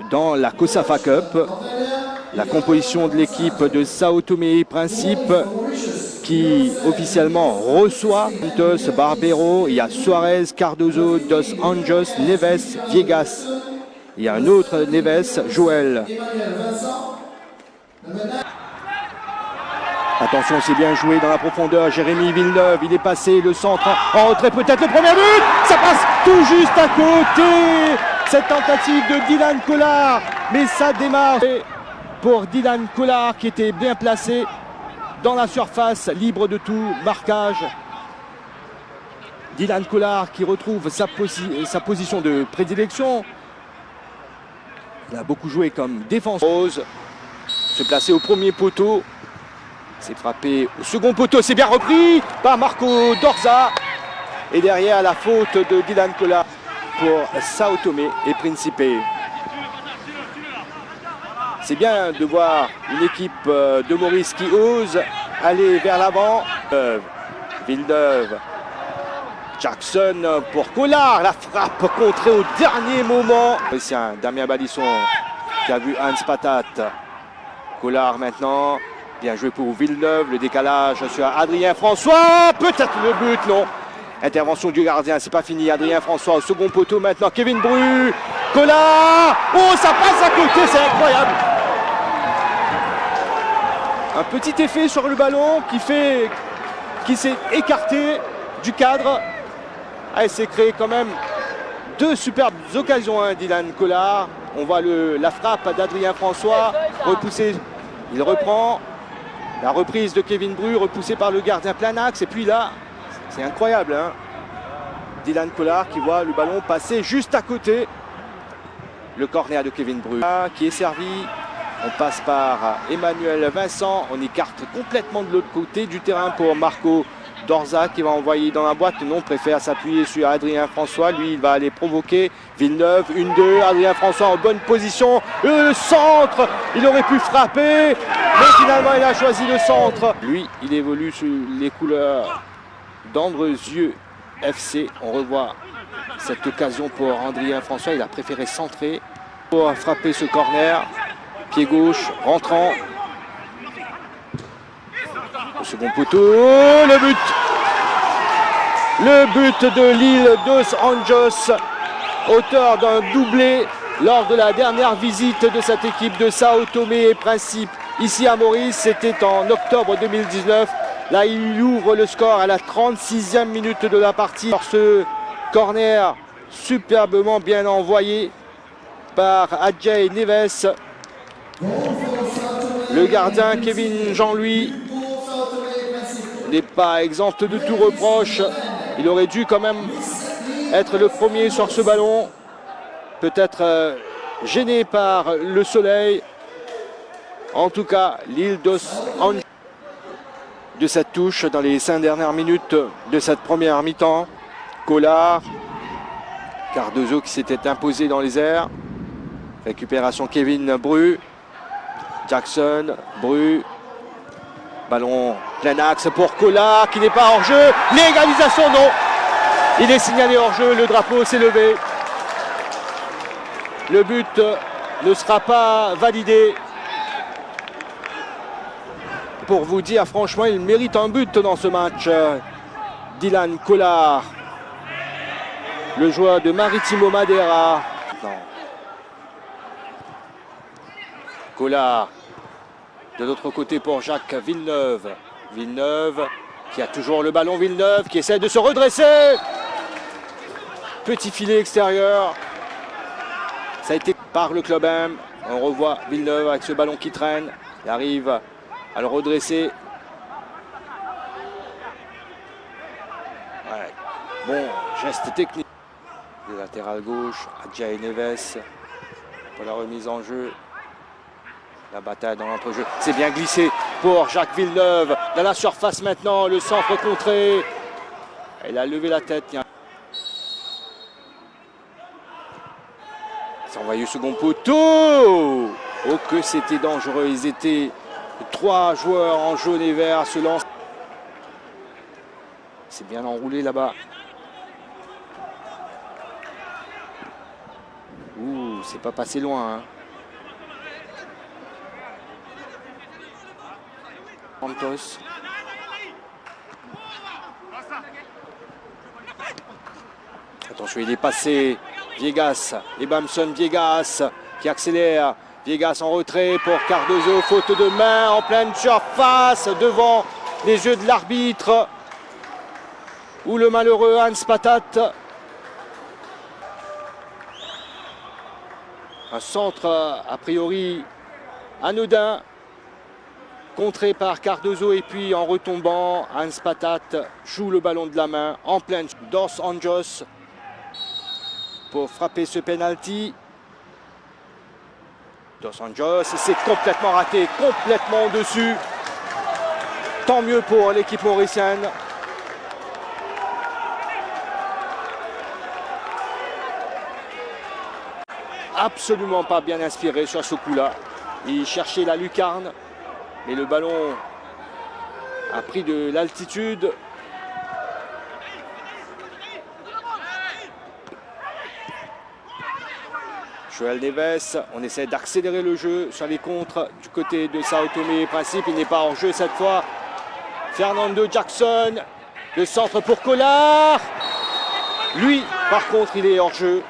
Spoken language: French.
dans la COSAFA Cup. La composition de l'équipe de Sao Tomé et Principe qui officiellement reçoit Santos, Barbero, il y a Suarez, Cardozo, Dos Anjos, Neves, Viegas. Il y a un autre Neves, Joël. Attention, c'est bien joué dans la profondeur. Jérémy Villeneuve, il est passé, le centre en retrait, peut-être le premier but. Ça passe tout juste à côté. Cette tentative de Dylan Collard, mais ça démarre pour Dylan Collard qui était bien placé dans la surface, libre de tout marquage. Dylan Collard qui retrouve sa position de prédilection. Il a beaucoup joué comme défenseur. Se placer au premier poteau. C'est frappé au second poteau, c'est bien repris par Marco Dorza. Et derrière la faute de Dylan Collard pour Sao Tomé et Principe. C'est bien de voir une équipe de Maurice qui ose aller vers l'avant. Villeneuve, Jackson pour Collard, la frappe contrée au dernier moment. Damien Balisson qui a vu Hans Patat. Collard maintenant, bien joué pour Villeneuve, le décalage sur Adrien François, peut-être le but, non. Intervention du gardien, c'est pas fini. Adrien François au second poteau maintenant, Kevin Bru, Collard, oh ça passe à côté, c'est incroyable. Un petit effet sur le ballon qui s'est écarté du cadre. Ah, il s'est créé quand même deux superbes occasions, hein, Dylan Collard. On voit la frappe d'Adrien François, repoussé, il reprend. La reprise de Kevin Bru, repoussée par le gardien plein axe. Et puis là, c'est incroyable, hein, Dylan Collard qui voit le ballon passer juste à côté. Le corner de Kevin Bru qui est servi. On passe par Emmanuel Vincent. On écarte complètement de l'autre côté du terrain pour Marco Dorza qui va envoyer dans la boîte. Non, préfère s'appuyer sur Adrien François. Lui, il va aller provoquer Villeneuve. 1-2. Adrien François en bonne position. Le centre, il aurait pu frapper. Mais finalement, il a choisi le centre. Lui, il évolue sous les couleurs d'Andreuzieux FC. On revoit cette occasion pour Adrien François. Il a préféré centrer pour frapper ce corner. Pied gauche, rentrant. Au second poteau, le but. Le but de l'île Dos Anjos, auteur d'un doublé lors de la dernière visite de cette équipe de Sao Tomé et Principe ici à Maurice. C'était en octobre 2019. Là, il ouvre le score à la 36e minute de la partie. Ce corner superbement bien envoyé par Adjei Neves. Le gardien Kevin Jean-Louis n'est pas exempt de tout reproche. Il aurait dû quand même être le premier sur ce ballon. Peut-être gêné par le soleil. En tout cas, l'île Dos Anjos de cette touche dans les 5 dernières minutes de cette première mi-temps. Collard, Cardozo qui s'était imposé dans les airs. Récupération Kevin Bru. Jackson, Bru. Ballon plein axe pour Collard qui n'est pas hors jeu. L'égalisation, non. Il est signalé hors jeu, le drapeau s'est levé. Le but ne sera pas validé. Pour vous dire, franchement, il mérite un but dans ce match. Dylan Collard, le joueur de Maritimo Madeira. Non. Collard, de l'autre côté pour Jacques Villeneuve. Villeneuve qui a toujours le ballon. Villeneuve qui essaie de se redresser. Petit filet extérieur. Ça a été par le Club M. On revoit Villeneuve avec ce ballon qui traîne. Il arrive à le redresser. Ouais. Bon, geste technique. Le latéral gauche, Adjei Neves pour la remise en jeu. La bataille dans l'entrejeu. C'est bien glissé pour Jacques Villeneuve. Dans la surface maintenant, le centre contré. Il a levé la tête. C'est envoyé au second poteau. Oh que c'était dangereux. Ils étaient 3 joueurs en jaune et vert se lancent. C'est bien enroulé là-bas. Ouh. c'est pas passé loin. Hein. Santos. Attention, il est passé. Viegas et Bamson. Viegas qui accélère. Viegas en retrait pour Cardozo. Faute de main en pleine surface devant les yeux de l'arbitre. Où le malheureux Hans Patat. Un centre a priori anodin. Contré par Cardozo et puis en retombant, Hans Patat joue le ballon de la main en pleine. Dos Anjos pour frapper ce penalty. Dos Anjos, c'est complètement raté, complètement au-dessus. Tant mieux pour l'équipe mauricienne. Absolument pas bien inspiré sur ce coup-là. Il cherchait la lucarne. Mais le ballon a pris de l'altitude. Joël Neves, on essaie d'accélérer le jeu sur les contres du côté de Sao Tomé et Principe. Il n'est pas hors jeu cette fois. Fernando Jackson, le centre pour Collard. Lui, par contre, il est hors jeu.